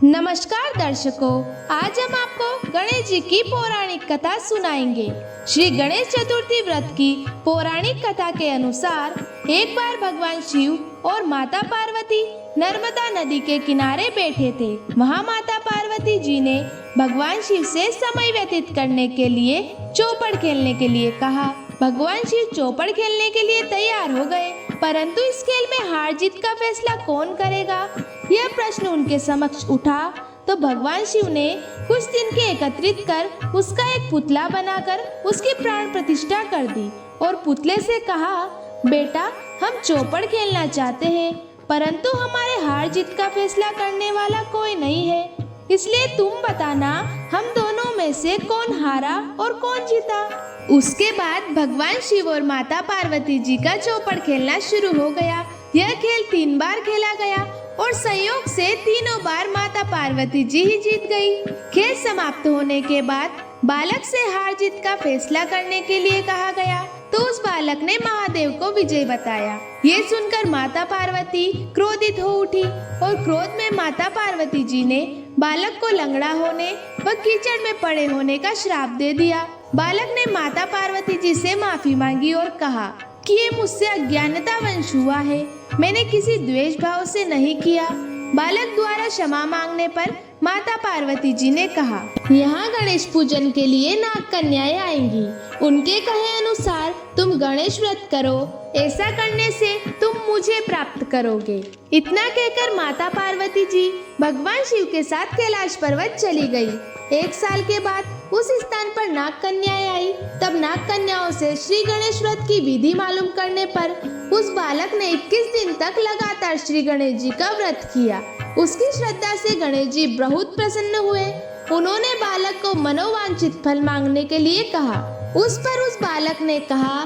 नमस्कार दर्शकों, आज हम आपको गणेश जी की पौराणिक कथा सुनाएंगे। श्री गणेश चतुर्थी व्रत की पौराणिक कथा के अनुसार एक बार भगवान शिव और माता पार्वती नर्मदा नदी के किनारे बैठे थे। वहाँ माता पार्वती जी ने भगवान शिव से समय व्यतीत करने के लिए चौपड़ खेलने के लिए कहा। भगवान शिव चौपड़ खेलने के लिए तैयार हो गए, परंतु इस खेल में हार जीत का फैसला कौन करेगा, यह प्रश्न उनके समक्ष उठा। तो भगवान शिव ने कुछ दिन के एकत्रित कर उसका एक पुतला बनाकर उसकी प्राण प्रतिष्ठा कर दी और पुतले से कहा, बेटा हम चौपड़ खेलना चाहते हैं, परंतु हमारे हार जीत का फैसला करने वाला कोई नहीं है, इसलिए तुम बताना हम दोनों में से कौन हारा और कौन जीता। उसके बाद भगवान शिव और माता पार्वती जी का चौपड़ खेलना शुरू हो गया। यह खेल 3 बार खेला गया और संयोग से तीनों बार माता पार्वती जी ही जीत गई। खेल समाप्त होने के बाद बालक से हार जीत का फैसला करने के लिए कहा गया, तो उस बालक ने महादेव को विजय बताया। ये सुनकर माता पार्वती क्रोधित हो उठी और क्रोध में माता पार्वती जी ने बालक को लंगड़ा होने व कीचड़ में पड़े होने का श्राप दे दिया। बालक ने माता पार्वती जी से माफी मांगी और कहा कि ये मुझसे अज्ञानतावश हुआ है, मैंने किसी द्वेष भाव से नहीं किया। बालक द्वारा क्षमा मांगने पर माता पार्वती जी ने कहा, यहाँ गणेश पूजन के लिए नाग कन्याएं आएंगी, उनके कहे अनुसार तुम गणेश व्रत करो, ऐसा करने से तुम मुझे प्राप्त करोगे। इतना कहकर माता पार्वती जी भगवान शिव के साथ कैलाश पर्वत चली गई। 1 साल के बाद उस स्थान पर नाग कन्याएं आई। तब नाग कन्याओं से श्री गणेश व्रत की विधि मालूम करने पर उस बालक ने 21 दिन तक लगातार श्री गणेश जी का व्रत किया। उसकी श्रद्धा से गणेश जी बहुत प्रसन्न हुए। उन्होंने बालक को मनोवांछित फल मांगने के लिए कहा। उस पर उस बालक ने कहा,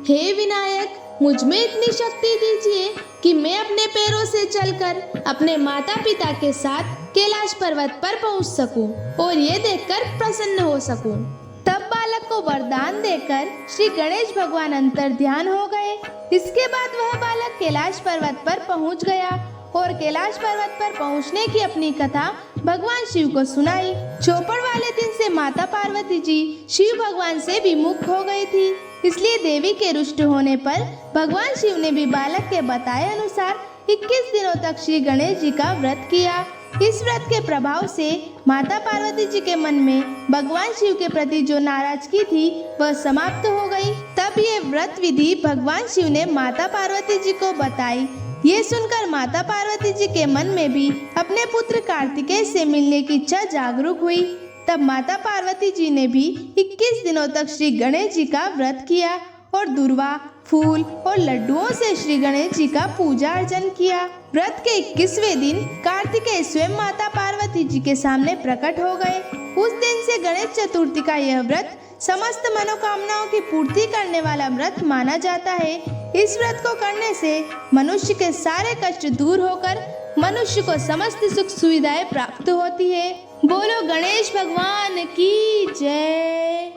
हे विनायक, मुझ में इतनी शक्ति दीजिए कि मैं अपने पैरों से चलकर अपने माता पिता के साथ कैलाश पर्वत पर पहुंच सकूं और ये देखकर प्रसन्न हो सकूं। तब बालक को वरदान देकर श्री गणेश भगवान अंतर ध्यान हो गए। इसके बाद वह बालक कैलाश पर्वत पर पहुंच गया और कैलाश पर्वत पर पहुंचने की अपनी कथा भगवान शिव को सुनाई। चौपड़ वाले दिन से माता पार्वती जी शिव भगवान से विमुख हो गई थी, इसलिए देवी के रुष्ट होने पर भगवान शिव ने भी बालक के बताए अनुसार 21 दिनों तक श्री गणेश जी का व्रत किया। इस व्रत के प्रभाव से माता पार्वती जी के मन में भगवान शिव के प्रति जो नाराजगी थी वह समाप्त हो गई। तब ये व्रत विधि भगवान शिव ने माता पार्वती जी को बताई। ये सुनकर माता पार्वती जी के मन में भी अपने पुत्र कार्तिकेय से मिलने की इच्छा जागरूक हुई। तब माता पार्वती जी ने भी 21 दिनों तक श्री गणेश जी का व्रत किया और दुर्वा, फूल और लड्डुओं से श्री गणेश जी का पूजा अर्चन किया। व्रत के 21वें दिन कार्तिकेय स्वयं माता पार्वती जी के सामने प्रकट हो गए। उस दिन से गणेश चतुर्थी का यह व्रत समस्त मनोकामनाओं की पूर्ति करने वाला व्रत माना जाता है। इस व्रत को करने से मनुष्य के सारे कष्ट दूर होकर मनुष्य को समस्त सुख सुविधाएं प्राप्त होती है। बोलो गणेश भगवान की जय।